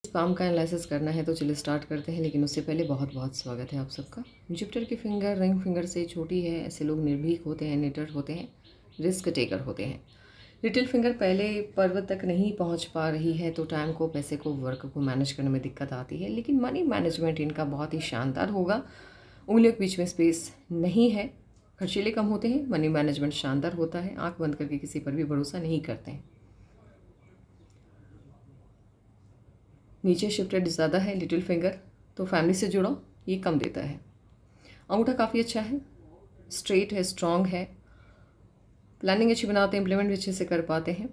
Palm का analysis करना है तो चलिए स्टार्ट करते हैं, लेकिन उससे पहले बहुत बहुत स्वागत है आप सबका। जुपिटर की फिंगर रिंग फिंगर से छोटी है। ऐसे लोग निर्भीक होते हैं, निडर होते हैं, रिस्क टेकर होते हैं। लिटिल फिंगर पहले पर्वत तक नहीं पहुंच पा रही है तो टाइम को, पैसे को, वर्क को मैनेज करने में दिक्कत आती है, लेकिन मनी मैनेजमेंट इनका बहुत ही शानदार होगा। उंगलियों के बीच में स्पेस नहीं है, खर्चीले कम होते हैं, मनी मैनेजमेंट शानदार होता है, आंख बंद करके किसी पर भी भरोसा नहीं करते हैं। नीचे शिफ्टेड ज़्यादा है लिटिल फिंगर, तो फैमिली से जुड़ो ये कम देता है। अंगूठा काफ़ी अच्छा है, स्ट्रेट है, स्ट्रॉन्ग है, प्लानिंग अच्छी बनाते हैं, इम्प्लीमेंट भी अच्छे से कर पाते हैं।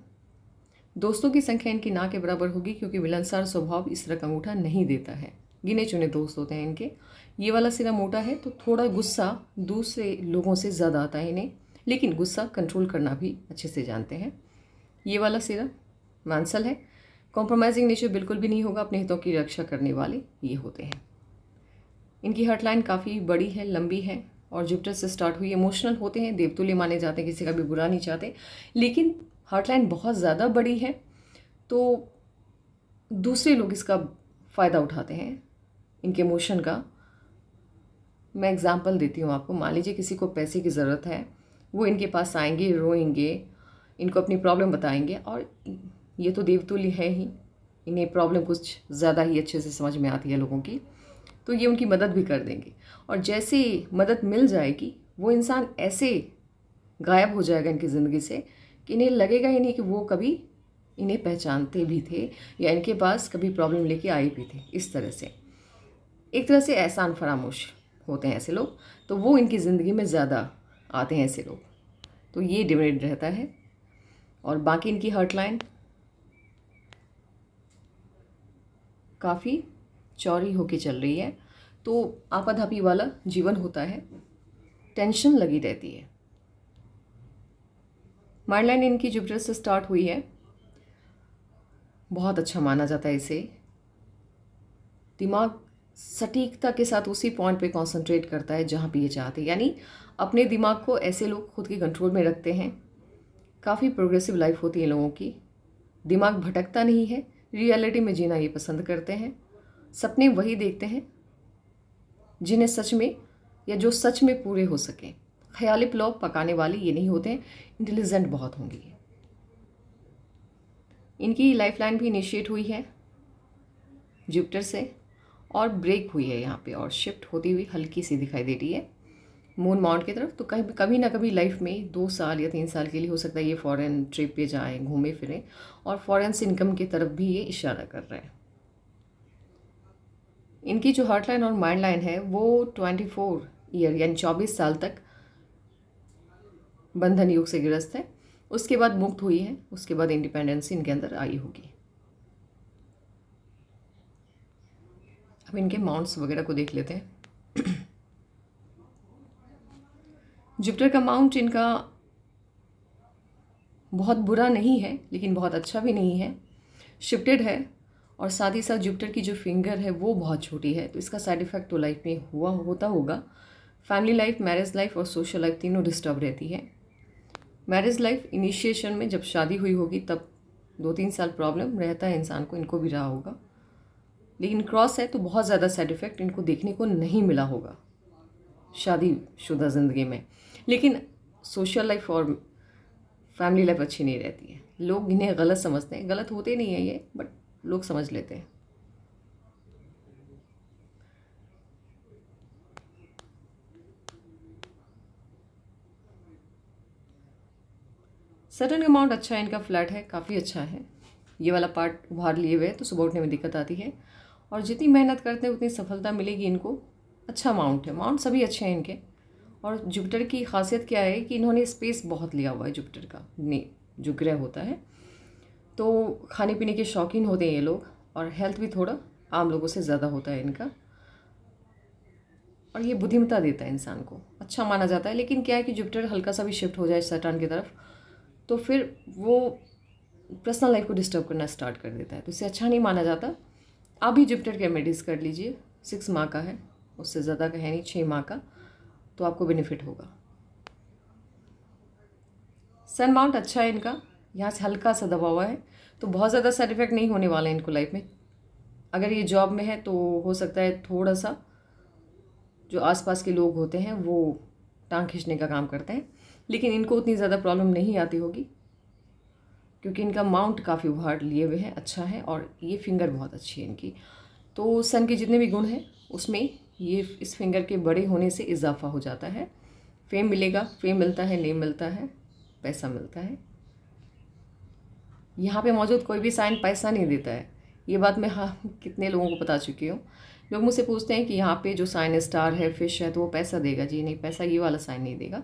दोस्तों की संख्या इनकी ना के बराबर होगी, क्योंकि मिलनसार स्वभाव इस तरह का अंगूठा नहीं देता है। गिने चुने दोस्त होते हैं इनके। ये वाला सिरा मोटा है तो थोड़ा गुस्सा दूसरे लोगों से ज़्यादा आता है इन्हें, लेकिन गुस्सा कंट्रोल करना भी अच्छे से जानते हैं। ये वाला सिरा मांसल है, कॉम्प्रोमाइजिंग नेचर बिल्कुल भी नहीं होगा, अपने हितों की रक्षा करने वाले ये होते हैं। इनकी हर्टलाइन काफ़ी बड़ी है, लंबी है और जुपिटर से स्टार्ट हुई। इमोशनल होते हैं, देवतुल्य माने जाते हैं, किसी का भी बुरा नहीं चाहते, लेकिन हर्टलाइन बहुत ज़्यादा बड़ी है तो दूसरे लोग इसका फ़ायदा उठाते हैं इनके इमोशन का। मैं एग्जांपल देती हूँ आपको। मान लीजिए किसी को पैसे की ज़रूरत है, वो इनके पास आएंगे, रोएंगे, इनको अपनी प्रॉब्लम बताएंगे, और ये तो देवतुल्य है ही, इन्हें प्रॉब्लम कुछ ज़्यादा ही अच्छे से समझ में आती है लोगों की, तो ये उनकी मदद भी कर देंगे। और जैसे मदद मिल जाएगी वो इंसान ऐसे गायब हो जाएगा इनकी ज़िंदगी से कि इन्हें लगेगा ही नहीं कि वो कभी इन्हें पहचानते भी थे या इनके पास कभी प्रॉब्लम लेके आए भी थे। इस तरह से एक तरह से एहसान फरामोश होते हैं ऐसे लोग, तो वो इनकी ज़िंदगी में ज़्यादा आते हैं ऐसे लोग, तो ये डिवाइड रहता है। और बाकी इनकी हर्टलाइन काफ़ी चौड़ी होके चल रही है, तो आपाधापी वाला जीवन होता है, टेंशन लगी रहती है। माइंड लाइन इनकी जुपिटर से स्टार्ट हुई है, बहुत अच्छा माना जाता है इसे। दिमाग सटीकता के साथ उसी पॉइंट पे कंसंट्रेट करता है जहाँ पे ये चाहते हैं, यानी अपने दिमाग को ऐसे लोग खुद के कंट्रोल में रखते हैं। काफ़ी प्रोग्रेसिव लाइफ होती है लोगों की, दिमाग भटकता नहीं है, रियलिटी में जीना ये पसंद करते हैं। सपने वही देखते हैं जिन्हें सच में या जो सच में पूरे हो सकें। ख्याली पुलाव पकाने वाले ये नहीं होते हैं, इंटेलिजेंट बहुत होंगी। इनकी लाइफ लाइन भी इनिशिएट हुई है जुपिटर से और ब्रेक हुई है यहाँ पे, और शिफ्ट होती हुई हल्की सी दिखाई दे रही है मून माउंट की तरफ। तो कभी ना कभी लाइफ में 2 साल या 3 साल के लिए हो सकता है ये फॉरेन ट्रिप पे जाएं, घूमे फिरें, और फॉरेन से इनकम की तरफ भी ये इशारा कर रहे हैं। इनकी जो हार्ट लाइन और माइंड लाइन है वो 24 ईयर यानी 24 साल तक बंधन योग से ग्रस्त है, उसके बाद मुक्त हुई है, उसके बाद इंडिपेंडेंस इनके अंदर आई होगी। अब इनके माउंट्स वगैरह को देख लेते हैं। जुपिटर का माउंट इनका बहुत बुरा नहीं है, लेकिन बहुत अच्छा भी नहीं है, शिफ्टेड है, और साथ ही साथ जुपिटर की जो फिंगर है वो बहुत छोटी है, तो इसका साइड इफेक्ट तो लाइफ में होता होगा। फैमिली लाइफ, मैरिज लाइफ और सोशल लाइफ तीनों डिस्टर्ब रहती है। मैरिज लाइफ इनिशिएशन में जब शादी हुई होगी तब 2-3 साल प्रॉब्लम रहता है इंसान को, इनको भी रहा होगा, लेकिन क्रॉस है तो बहुत ज़्यादा साइड इफ़ेक्ट इनको देखने को नहीं मिला होगा शादीशुदा ज़िंदगी में। लेकिन सोशल लाइफ और फैमिली लाइफ अच्छी नहीं रहती है। लोग इन्हें गलत समझते हैं, गलत होते नहीं है ये, बट लोग समझ लेते हैं। सटर्न का अमाउंट अच्छा है, इनका फ्लैट है, काफ़ी अच्छा है। ये वाला पार्ट उभार लिए हुए तो सुबह उठने में दिक्कत आती है, और जितनी मेहनत करते हैं उतनी सफलता मिलेगी इनको। अच्छा अमाउंट है, अमाउंट सभी अच्छे हैं इनके। और जुपिटर की खासियत क्या है कि इन्होंने स्पेस बहुत लिया हुआ है जुपिटर का, जो ग्रह होता है, तो खाने पीने के शौकीन होते हैं ये लोग, और हेल्थ भी थोड़ा आम लोगों से ज़्यादा होता है इनका, और ये बुद्धिमत्ता देता है इंसान को, अच्छा माना जाता है। लेकिन क्या है कि जुपिटर हल्का सा भी शिफ्ट हो जाए सैटर्न की तरफ तो फिर वो पर्सनल लाइफ को डिस्टर्ब करना स्टार्ट कर देता है, तो इसे अच्छा नहीं माना जाता। आप भी जुपिटर के रेमेडीज़ कर लीजिए, 6 माह का है, उससे ज़्यादा का है नहीं, 6 माह का, तो आपको बेनिफिट होगा। सन माउंट अच्छा है इनका, यहाँ से हल्का सा दबा हुआ है, तो बहुत ज़्यादा साइड इफेक्ट नहीं होने वाला है इनको लाइफ में। अगर ये जॉब में है तो हो सकता है थोड़ा सा जो आसपास के लोग होते हैं वो टांग खींचने का काम करते हैं, लेकिन इनको उतनी ज़्यादा प्रॉब्लम नहीं आती होगी क्योंकि इनका माउंट काफ़ी उभार लिए हुए हैं, अच्छा है, और ये फिंगर बहुत अच्छी है इनकी। तो सन के जितने भी गुण हैं उसमें ये इस फिंगर के बड़े होने से इजाफा हो जाता है। फेम मिलेगा, फेम मिलता है, नेम मिलता है, पैसा मिलता है। यहाँ पे मौजूद कोई भी साइन पैसा नहीं देता है, ये बात मैं कितने लोगों को बता चुकी हूँ। लोग मुझसे पूछते हैं कि यहाँ पे जो साइन स्टार है, फिश है, तो वो पैसा देगा। जी नहीं, पैसा ये वाला साइन नहीं देगा।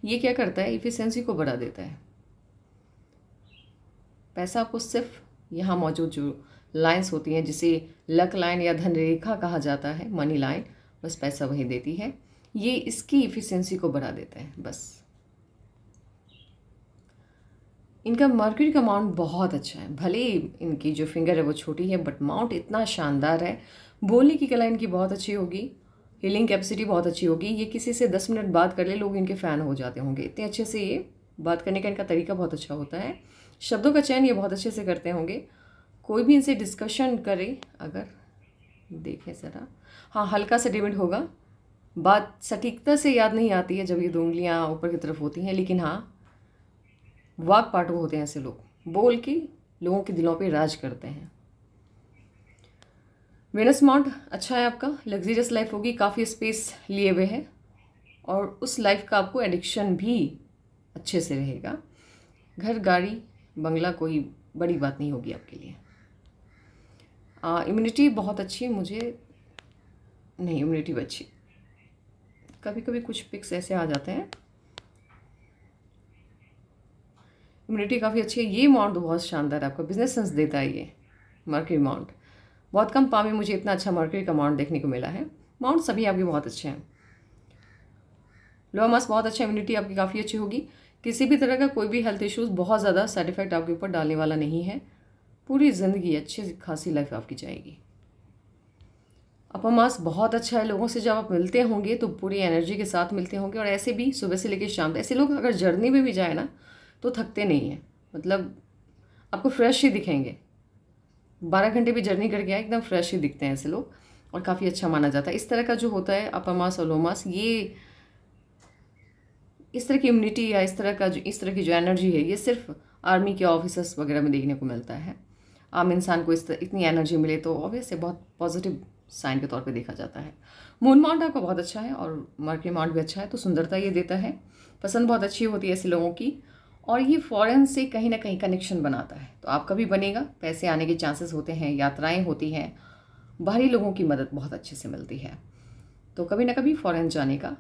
ये क्या करता है, इफ़िशियंसी को बढ़ा देता है। पैसा आपको सिर्फ यहाँ मौजूद जो लाइंस होती हैं, जिसे लक लाइन या धन रेखा कहा जाता है, मनी लाइन, बस पैसा वही देती है। ये इसकी इफ़िशियंसी को बढ़ा देता है बस। इनका मर्क्यूरी का माउंट बहुत अच्छा है, भले इनकी जो फिंगर है वो छोटी है बट माउंट इतना शानदार है। बोलने की कला इनकी बहुत अच्छी होगी, हीलिंग कैपेसिटी बहुत अच्छी होगी। ये किसी से 10 मिनट बात कर ले, लोग इनके फ़ैन हो जाते होंगे, इतने अच्छे से ये बात करने का इनका तरीका बहुत अच्छा होता है। शब्दों का चयन ये बहुत अच्छे से करते होंगे। कोई भी इनसे डिस्कशन करे, अगर देखें ज़रा, हाँ हल्का सा डिमेंट होगा, बात सटीकता से याद नहीं आती है जब ये 2 उंगलियाँ ऊपर की तरफ होती हैं, लेकिन हाँ वाक पाटू होते हैं ऐसे लोग, बोल के लोगों के दिलों पे राज करते हैं। वेनस माउंट अच्छा है आपका, लग्जरियस लाइफ होगी, काफ़ी स्पेस लिए हुए है, और उस लाइफ का आपको एडिक्शन भी अच्छे से रहेगा। घर, गाड़ी, बंगला कोई बड़ी बात नहीं होगी आपके लिए। इम्यूनिटी बहुत अच्छी मुझे नहीं, इम्यूनिटी भी अच्छी। कभी कभी कुछ पिक्स ऐसे आ जाते हैं, इम्यूनिटी काफ़ी अच्छी है। ये माउंट बहुत शानदार है आपका, बिजनेस सेंस देता है ये मर्क्यूरी माउंट। बहुत कम पाँव में मुझे इतना अच्छा मर्क्यूरी का माउंट देखने को मिला है। माउंट सभी आपके बहुत अच्छे हैं। लोअर मास बहुत अच्छा, इम्यूनिटी आपकी काफ़ी अच्छी होगी। किसी भी तरह का कोई भी हेल्थ इश्यूज़ बहुत ज़्यादा साइड इफेक्ट आपके ऊपर डालने वाला नहीं है। पूरी ज़िंदगी अच्छी खासी लाइफ आपकी जाएगी। अपर मास बहुत अच्छा है, लोगों से जब आप मिलते होंगे तो पूरी एनर्जी के साथ मिलते होंगे, और ऐसे भी सुबह से लेकर शाम तक ऐसे लोग अगर जर्नी में भी जाए ना तो थकते नहीं हैं, मतलब आपको फ्रेश ही दिखेंगे। 12 घंटे भी जर्नी करके आए एकदम फ्रेश ही दिखते हैं ऐसे लोग, और काफ़ी अच्छा माना जाता है। इस तरह का जो होता है अपर मास और लोअर मास, ये इस तरह की इम्यूनिटी या इस तरह की जो एनर्जी है, ये सिर्फ आर्मी के ऑफिसर्स वगैरह में देखने को मिलता है। आम इंसान को इतनी एनर्जी मिले तो ऑब्वियस है बहुत पॉजिटिव साइन के तौर पे देखा जाता है। मून माउंट आपका बहुत अच्छा है और मर्क्यूरी माउंट भी अच्छा है, तो सुंदरता ये देता है। पसंद बहुत अच्छी होती है ऐसे लोगों की, और ये फॉरेन से कहीं ना कहीं कनेक्शन बनाता है, तो आपका भी बनेगा। पैसे आने के चांसेस होते हैं, यात्राएं होती हैं, बाहरी लोगों की मदद बहुत अच्छे से मिलती है, तो कभी ना कभी फॉरेन जाने का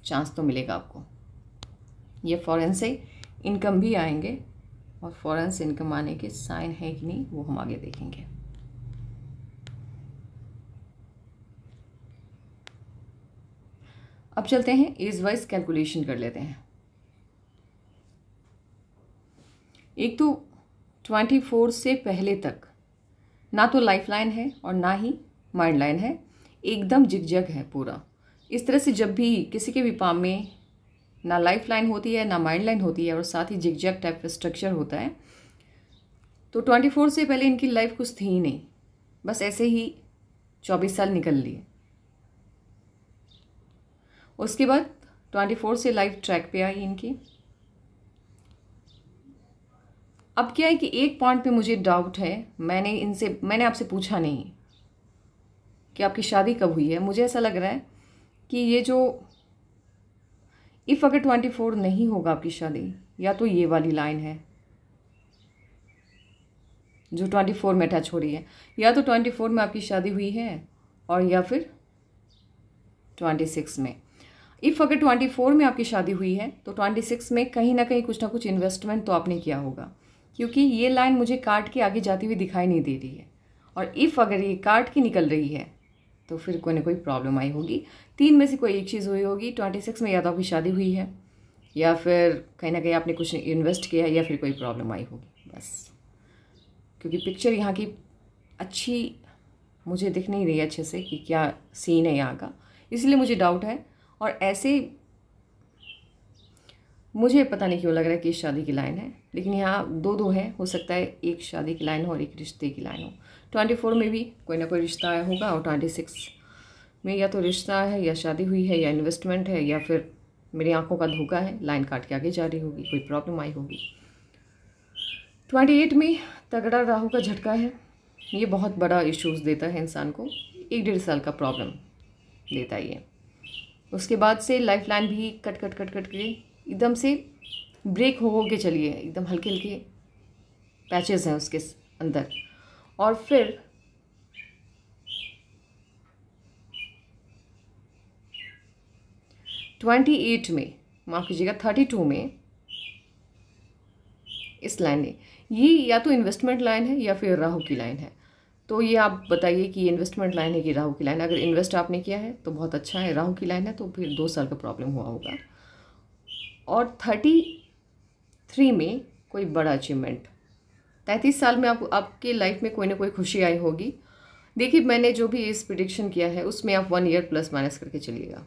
चांस तो मिलेगा आपको। ये फॉरेन से इनकम भी आएंगे, और फॉरेन से इनकम आने के साइन है कि नहीं वो हम आगे देखेंगे। अब चलते हैं एज वाइज कैलकुलेशन कर लेते हैं। एक तो 24 से पहले तक ना तो लाइफ लाइन है और ना ही माइंड लाइन है, एकदम जिगजग है पूरा। इस तरह से जब भी किसी के भी पाम में ना लाइफ लाइन होती है ना माइंड लाइन होती है, और साथ ही जिगजग टाइप का स्ट्रक्चर होता है, तो 24 से पहले इनकी लाइफ कुछ थी ही नहीं, बस ऐसे ही 24 साल निकल लिए। उसके बाद 24 से लाइफ ट्रैक पे आई इनकी। अब क्या है कि एक पॉइंट पे मुझे डाउट है, मैंने आपसे पूछा नहीं कि आपकी शादी कब हुई है। मुझे ऐसा लग रहा है कि ये जो अगर 24 नहीं होगा आपकी शादी, या तो ये वाली लाइन है जो 24 में अटैच हो रही है, या तो 24 में आपकी शादी हुई है, और या फिर 26 में। अगर 24 में आपकी शादी हुई है तो 26 में कहीं ना कहीं कुछ ना कुछ इन्वेस्टमेंट तो आपने किया होगा, क्योंकि ये लाइन मुझे काट के आगे जाती हुई दिखाई नहीं दे रही है। और अगर ये काट के निकल रही है तो फिर कोई ना कोई प्रॉब्लम आई होगी। 3 में से कोई एक चीज़ हुई होगी। 26 में या तो आपकी शादी हुई है, या फिर कहीं ना कहीं आपने कुछ इन्वेस्ट किया है, या फिर कोई प्रॉब्लम आई होगी बस। क्योंकि पिक्चर यहाँ की अच्छी मुझे दिख नहीं रही है अच्छे से कि क्या सीन है यहाँ का, इसलिए मुझे डाउट है। और ऐसे मुझे पता नहीं क्यों लग रहा है कि इस शादी की लाइन है, लेकिन यहाँ 2 है, हो सकता है एक शादी की लाइन हो और एक रिश्ते की लाइन हो। 24 में भी कोई ना कोई रिश्ता आया होगा, और 26 में या तो रिश्ता है या शादी हुई है या इन्वेस्टमेंट है या फिर मेरी आंखों का धोखा है, लाइन काट के आगे जा रही होगी, कोई प्रॉब्लम आई होगी। 28 में तगड़ा राहु का झटका है, ये बहुत बड़ा इश्यूज़ देता है इंसान को, 1-1.5 साल का प्रॉब्लम देता है ये। उसके बाद से लाइफ लाइन भी कट कट कट कट के एकदम से ब्रेक हो के चलिए, एकदम हल्के हल्के पैचेस हैं उसके अंदर। और फिर ट्वेंटी 28 में, माफ़ कीजिएगा 32 में इस लाइन में, ये या तो इन्वेस्टमेंट लाइन है या फिर राहु की लाइन है। तो ये आप बताइए कि ये इन्वेस्टमेंट लाइन है कि राहु की लाइन है। अगर इन्वेस्ट आपने किया है तो बहुत अच्छा है, राहु की लाइन है तो फिर 2 साल का प्रॉब्लम हुआ होगा। और 33 में कोई बड़ा अचीवमेंट, 33 साल में आपके लाइफ में कोई ना कोई खुशी आई होगी। देखिए, मैंने जो भी इस प्रिडिक्शन किया है उसमें आप 1 ईयर प्लस माइनस करके चलिएगा।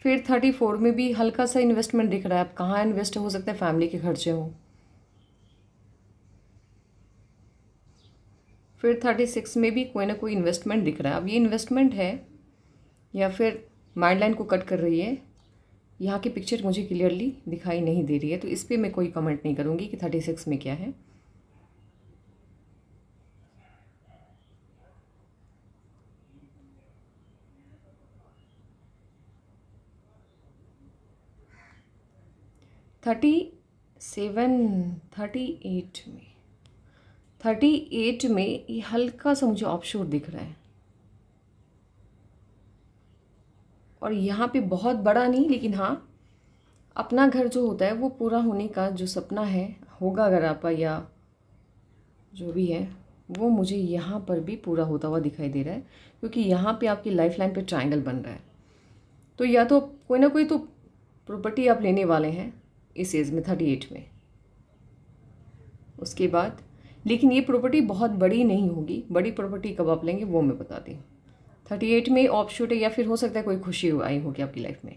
फिर 34 में भी हल्का सा इन्वेस्टमेंट दिख रहा है। अब कहाँ इन्वेस्ट हो सकता है, फैमिली के खर्चे हों। फिर 36 में भी कोई ना कोई इन्वेस्टमेंट दिख रहा है। अब ये इन्वेस्टमेंट है या फिर माइंड लाइन को कट कर रही है, यहाँ की पिक्चर मुझे क्लियरली दिखाई नहीं दे रही है, तो इस पर मैं कोई कमेंट नहीं करूँगी कि 36 में क्या है। थर्टी 38 में ये हल्का सा मुझे ऑफशोर दिख रहा है, और यहाँ पे बहुत बड़ा नहीं, लेकिन हाँ अपना घर जो होता है वो पूरा होने का जो सपना है होगा अगर आपका, या जो भी है वो मुझे यहाँ पर भी पूरा होता हुआ दिखाई दे रहा है, क्योंकि यहाँ पे आपकी लाइफ लाइन पे ट्रायंगल बन रहा है। तो या तो कोई ना कोई तो प्रॉपर्टी आप लेने वाले हैं इस एज में 38 में। उसके बाद लेकिन ये प्रॉपर्टी बहुत बड़ी नहीं होगी, बड़ी प्रॉपर्टी कब आप लेंगे वो मैं बताती हूँ। 38 में ऑफशूट है, या फिर हो सकता है कोई खुशी आई होगी आपकी लाइफ में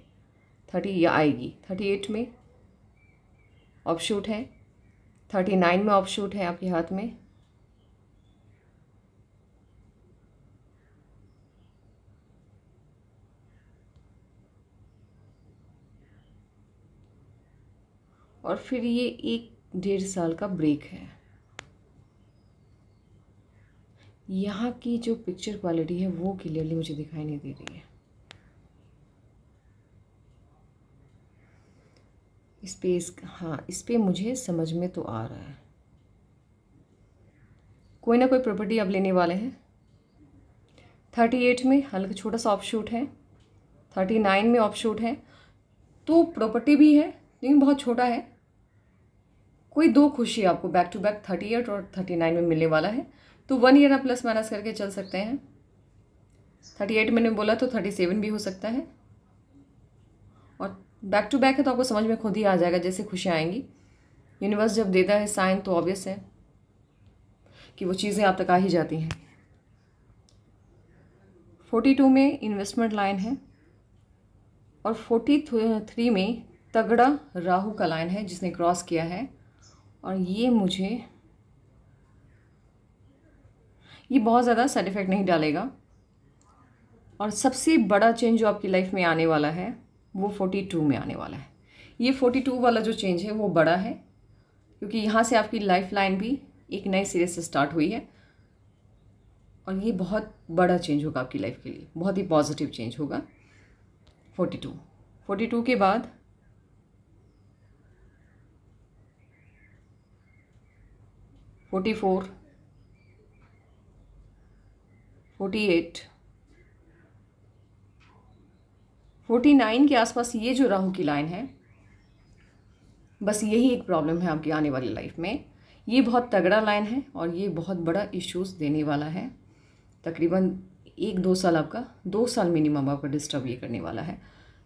30 या आएगी। 38 में ऑफशूट है, 39 में ऑफशूट है आपके हाथ में, और फिर ये 1-1.5 साल का ब्रेक है। यहाँ की जो पिक्चर क्वालिटी है वो क्लियरली मुझे दिखाई नहीं दे रही है। इस पे मुझे समझ में तो आ रहा है, कोई ना कोई प्रॉपर्टी आप लेने वाले हैं। 38 में हल्का छोटा सा ऑफशूट है, 39 में ऑफशूट है, तो प्रॉपर्टी भी है लेकिन बहुत छोटा है। कोई 2 खुशी आपको बैक टू बैक 38 और 39 में मिलने वाला है, तो 1 ईयर आप प्लस माइनस करके चल सकते हैं। 38 मैंने बोला तो 37 भी हो सकता है, और बैक टू बैक है तो आपको समझ में खुद ही आ जाएगा जैसे खुशियाँ आएंगी। यूनिवर्स जब देता है साइन तो ऑब्वियस है कि वो चीज़ें आप तक आ ही जाती हैं। 42 में इन्वेस्टमेंट लाइन है, और 43 में तगड़ा राहु का लाइन है जिसने क्रॉस किया है, और ये बहुत ज़्यादा साइड इफ़ेक्ट नहीं डालेगा। और सबसे बड़ा चेंज जो आपकी लाइफ में आने वाला है वो 42 में आने वाला है। ये 42 वाला जो चेंज है वो बड़ा है, क्योंकि यहाँ से आपकी लाइफ लाइन भी एक नए सिरे से स्टार्ट हुई है, और ये बहुत बड़ा चेंज होगा आपकी लाइफ के लिए, बहुत ही पॉजिटिव चेंज होगा। 42 के बाद 44, 48, 49 के आसपास ये जो राहु की लाइन है, बस यही एक प्रॉब्लम है आपकी आने वाली लाइफ में। ये बहुत तगड़ा लाइन है और ये बहुत बड़ा इश्यूज़ देने वाला है। तकरीबन 1-2 साल आपका, 2 साल मिनिमम आपका डिस्टर्ब ये करने वाला है,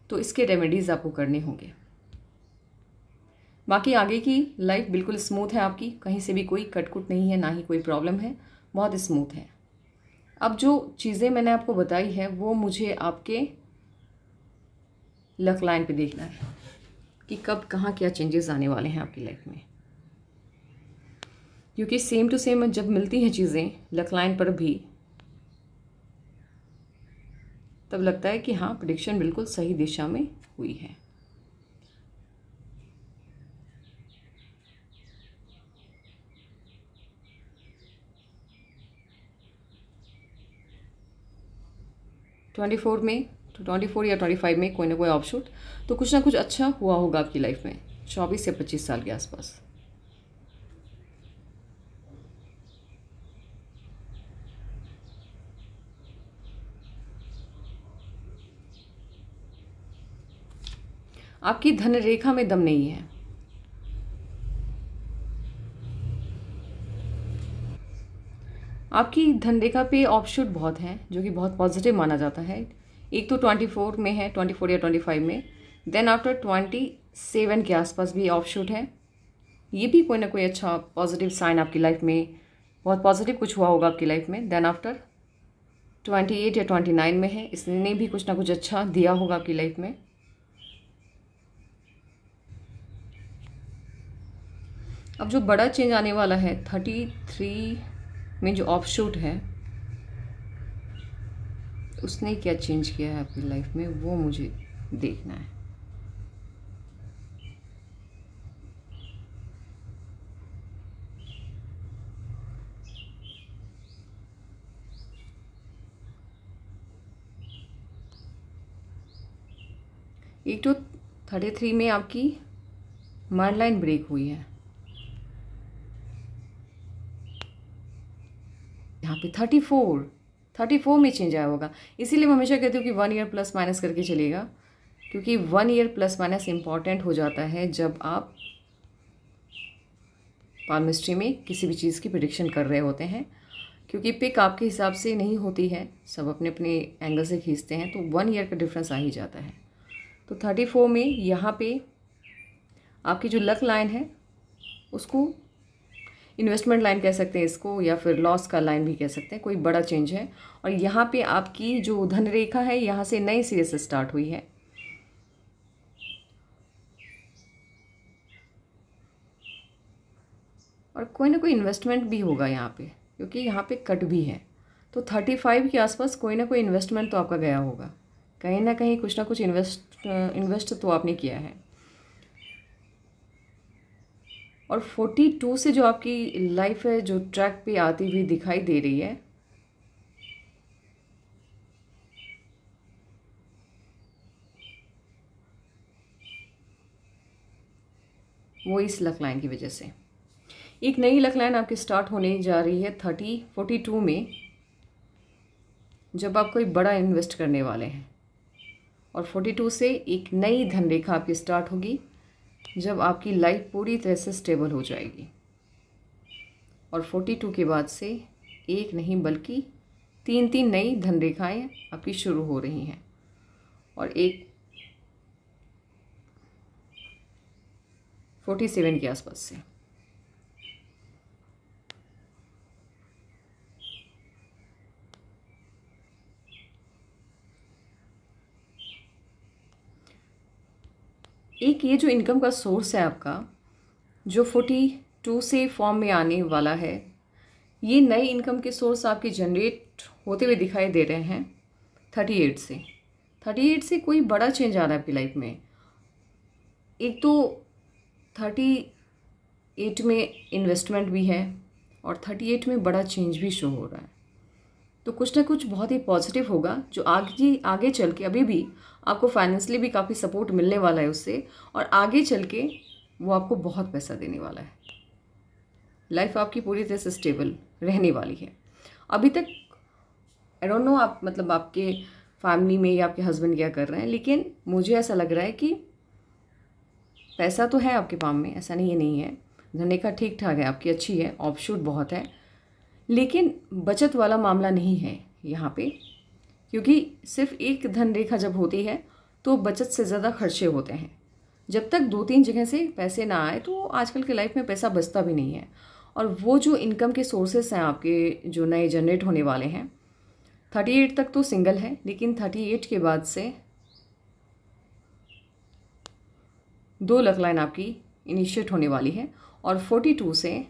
तो इसके रेमेडीज़ आपको करने होंगे। बाकी आगे की लाइफ बिल्कुल स्मूथ है आपकी, कहीं से भी कोई कटकुट नहीं है, ना ही कोई प्रॉब्लम है, बहुत स्मूथ है। अब जो चीज़ें मैंने आपको बताई है वो मुझे आपके लक लाइन पे देखना है कि कब कहाँ क्या चेंजेस आने वाले हैं आपकी लाइफ में। क्योंकि सेम टू सेम जब मिलती हैं चीज़ें लक लाइन पर भी, तब लगता है कि हाँ प्रेडिक्शन बिल्कुल सही दिशा में हुई है। ट्वेंटी फोर में तो 24 या 25 में कोई ना कोई ऑफशूट, तो कुछ ना कुछ अच्छा हुआ होगा आपकी लाइफ में 24 से 25 साल के आसपास। आपकी धन रेखा में दम नहीं है। आपकी धन रेखा पे ऑफशूट बहुत हैं जो कि बहुत पॉजिटिव माना जाता है। एक तो 24 में है, 24 या 25 में, देन आफ्टर 27 के आसपास भी ऑफशूट है। ये भी कोई ना कोई अच्छा पॉजिटिव साइन आपकी लाइफ में, बहुत पॉजिटिव कुछ हुआ होगा आपकी लाइफ में। देन आफ्टर 28 या 29 में है, इसने भी कुछ ना कुछ अच्छा दिया होगा आपकी लाइफ में। अब जो बड़ा चेंज आने वाला है 33 में, जो ऑफशूट है उसने क्या चेंज किया है आपकी लाइफ में, वो मुझे देखना है। एक तो 33 में आपकी मर्ज लाइन ब्रेक हुई है, यहाँ पे 34 में चेंज आया होगा। इसीलिए मैं हमेशा कहती हूँ कि 1 ईयर प्लस माइनस करके चलेगा, क्योंकि 1 ईयर प्लस माइनस इम्पॉर्टेंट हो जाता है जब आप पाल्मिस्ट्री में किसी भी चीज़ की प्रेडिक्शन कर रहे होते हैं, क्योंकि पिक आपके हिसाब से नहीं होती है, सब अपने अपने एंगल से खींचते हैं, तो 1 ईयर का डिफरेंस आ ही जाता है। तो 34 में यहाँ पे आपकी जो लक लाइन है उसको इन्वेस्टमेंट लाइन कह सकते हैं इसको, या फिर लॉस का लाइन भी कह सकते हैं, कोई बड़ा चेंज है। और यहाँ पे आपकी जो धन रेखा है यहाँ से नए सिरे से स्टार्ट हुई है। और कोई ना कोई इन्वेस्टमेंट भी होगा यहाँ पे, क्योंकि यहाँ पे कट भी है। तो 35 के आसपास कोई ना कोई इन्वेस्टमेंट तो आपका गया होगा, कहीं ना कहीं कुछ ना कुछ इन्वेस्ट तो आपने किया है। और 42 से जो आपकी लाइफ है जो ट्रैक पे आती हुई दिखाई दे रही है, वो इस लक लाइन की वजह से एक नई लक लाइन आपकी स्टार्ट होने जा रही है 42 में, जब आप कोई बड़ा इन्वेस्ट करने वाले हैं। और 42 से एक नई धन रेखा आपकी स्टार्ट होगी जब आपकी लाइफ पूरी तरह से स्टेबल हो जाएगी। और 42 के बाद से एक नहीं बल्कि 3 नई धन रेखाएँ आपकी शुरू हो रही हैं। और एक 47 के आसपास से एक ये जो इनकम का सोर्स है आपका, जो 42 से फॉर्म में आने वाला है, ये नए इनकम के सोर्स आपके जनरेट होते हुए दिखाई दे रहे हैं 38 से कोई बड़ा चेंज आ रहा है आपकी लाइफ में। एक तो 38 में इन्वेस्टमेंट भी है और 38 में बड़ा चेंज भी शो हो रहा है। तो कुछ ना कुछ बहुत ही पॉजिटिव होगा जो आगे चल के, अभी भी आपको फाइनेंशियली भी काफ़ी सपोर्ट मिलने वाला है उससे, और आगे चल के वो आपको बहुत पैसा देने वाला है। लाइफ आपकी पूरी तरह से स्टेबल रहने वाली है। अभी तक आई डोंट नो आप मतलब आपके फैमिली में या आपके हस्बैंड क्या कर रहे हैं, लेकिन मुझे ऐसा लग रहा है कि पैसा तो है आपके पाम में, ऐसा नहीं है। धन रेखा ठीक ठाक है आपकी, अच्छी है, ऑफशूट बहुत है, लेकिन बचत वाला मामला नहीं है यहाँ पे, क्योंकि सिर्फ एक धन रेखा जब होती है तो बचत से ज़्यादा खर्चे होते हैं। जब तक 2-3 जगह से पैसे ना आए तो आजकल के लाइफ में पैसा बचता भी नहीं है। और वो जो इनकम के सोर्सेस हैं आपके जो नए जनरेट होने वाले हैं, 38 तक तो सिंगल है, लेकिन 38 के बाद से 2 लक लाइन आपकी इनिशिएट होने वाली है। और 42 से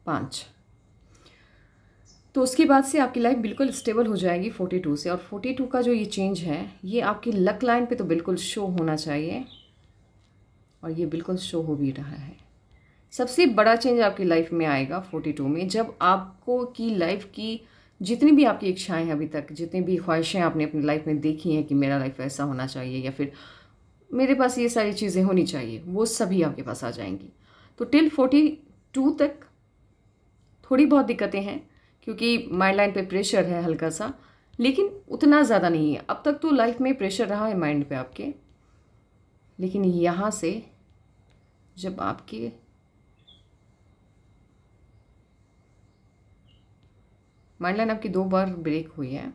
5। तो उसके बाद से आपकी लाइफ बिल्कुल स्टेबल हो जाएगी 42 से। और 42 का जो ये चेंज है ये आपकी लक लाइन पे तो बिल्कुल शो होना चाहिए, और ये बिल्कुल शो हो भी रहा है। सबसे बड़ा चेंज आपकी लाइफ में आएगा 42 में, जब आपको की लाइफ की जितनी भी आपकी इच्छाएं हैं, अभी तक जितनी भी ख्वाहिशें आपने अपनी लाइफ में देखी हैं कि मेरा लाइफ ऐसा होना चाहिए या फिर मेरे पास ये सारी चीज़ें होनी चाहिए, वो सभी आपके पास आ जाएंगी। तो टिल 42 तक थोड़ी बहुत दिक्कतें हैं क्योंकि माइंड लाइन पे प्रेशर है हल्का सा, लेकिन उतना ज़्यादा नहीं है। अब तक तो लाइफ में प्रेशर रहा है माइंड पे आपके, लेकिन यहाँ से जब आपके माइंड लाइन आपकी 2 बार ब्रेक हुई है,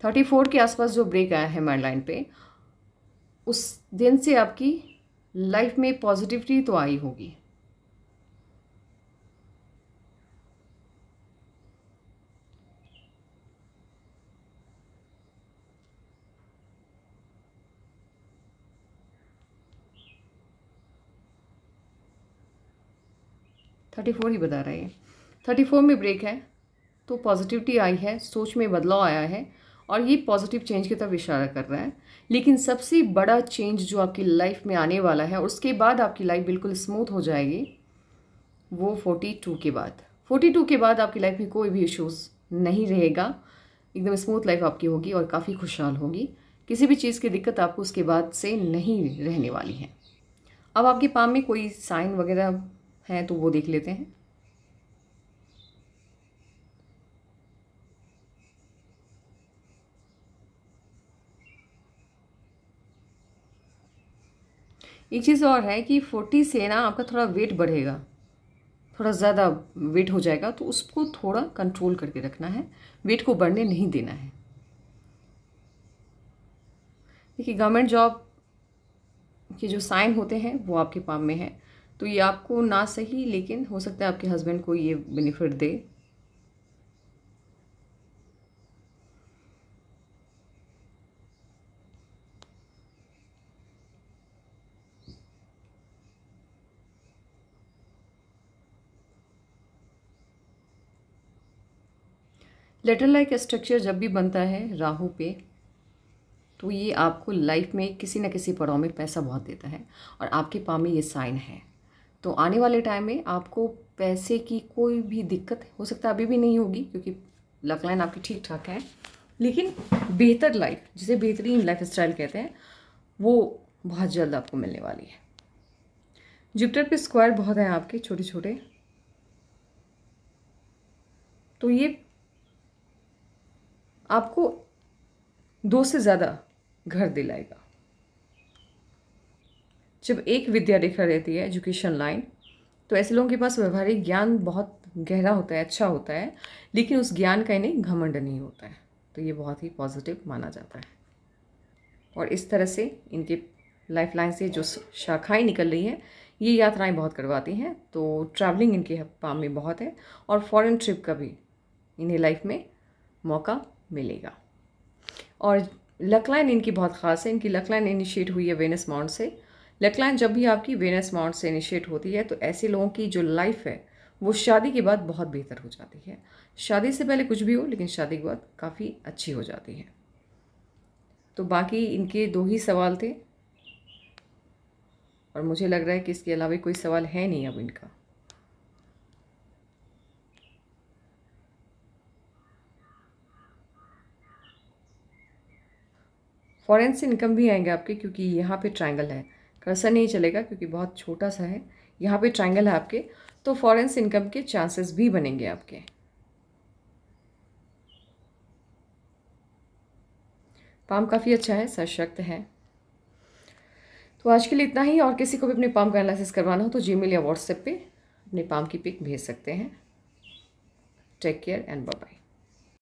34 के आसपास जो ब्रेक आया है माइंड लाइन पे, उस दिन से आपकी लाइफ में पॉजिटिविटी तो आई होगी। थर्टी फोर ही बता रहा है, 34 में ब्रेक है तो पॉजिटिविटी आई है, सोच में बदलाव आया है और ये पॉजिटिव चेंज की तरफ इशारा कर रहा है। लेकिन सबसे बड़ा चेंज जो आपकी लाइफ में आने वाला है, उसके बाद आपकी लाइफ बिल्कुल स्मूथ हो जाएगी, वो 42 के बाद। 42 के बाद आपकी लाइफ में कोई भी इश्यूज़ नहीं रहेगा, एकदम स्मूथ लाइफ आपकी होगी और काफ़ी खुशहाल होगी। किसी भी चीज़ की दिक्कत आपको उसके बाद से नहीं रहने वाली है। अब आपके पाम में कोई साइन वगैरह है तो वो देख लेते हैं। एक चीज़ और है कि 40 से ना आपका थोड़ा वेट बढ़ेगा, थोड़ा ज़्यादा वेट हो जाएगा, तो उसको थोड़ा कंट्रोल करके रखना है, वेट को बढ़ने नहीं देना है। देखिए गवर्नमेंट जॉब के जो साइन होते हैं वो आपके पाम में है, तो ये आपको ना सही लेकिन हो सकता है आपके हस्बैंड को ये बेनिफिट दे। लेटर लाइक स्ट्रक्चर जब भी बनता है राहु पे, तो ये आपको लाइफ में किसी न किसी पड़ाव में पैसा बहुत देता है, और आपके पाम में ये साइन है। तो आने वाले टाइम में आपको पैसे की कोई भी दिक्कत हो सकता है अभी भी नहीं होगी क्योंकि लक लाइन आपकी ठीक ठाक है, लेकिन बेहतर लाइफ, जिसे बेहतरीन लाइफ स्टाइल कहते हैं, वो बहुत जल्द आपको मिलने वाली है। जुपिटर पे स्क्वायर बहुत हैं आपके छोटे छोटे, तो ये आपको 2 से ज़्यादा घर दिलाएगा। जब एक विद्या रेखा रहती है एजुकेशन लाइन, तो ऐसे लोगों के पास व्यवहारिक ज्ञान बहुत गहरा होता है, अच्छा होता है, लेकिन उस ज्ञान का इन्हें घमंड नहीं होता है, तो ये बहुत ही पॉजिटिव माना जाता है। और इस तरह से इनके लाइफ लाइन से जो शाखाएं निकल रही हैं, ये यात्राएं बहुत करवाती हैं, तो ट्रैवलिंग इनके पाम में बहुत है, और फॉरेन ट्रिप का भी इन्हें लाइफ में मौका मिलेगा। और लक लाइन इनकी बहुत ख़ास है, इनकी लक लाइन इनिशिएट हुई है वेनस माउंट से। लक लाइन जब भी आपकी वेनस माउंट से इनिशिएट होती है तो ऐसे लोगों की जो लाइफ है वो शादी के बाद बहुत बेहतर हो जाती है। शादी से पहले कुछ भी हो, लेकिन शादी के बाद काफ़ी अच्छी हो जाती है। तो बाकी इनके 2 ही सवाल थे, और मुझे लग रहा है कि इसके अलावा कोई सवाल है नहीं अब इनका। फॉरेन से इनकम भी आएंगे आपके, क्योंकि यहाँ पे ट्रायंगल है, कर्सर नहीं चलेगा क्योंकि बहुत छोटा सा है, यहाँ पे ट्रायंगल है आपके, तो फॉरेन से इनकम के चांसेस भी बनेंगे आपके। पाम काफ़ी अच्छा है, सशक्त है। तो आज के लिए इतना ही, और किसी को भी अपने पाम का एनालिसिस करवाना हो तो जीमेल या व्हाट्सएप पे अपने पाम की पिक भेज सकते हैं। Take care and bye bye.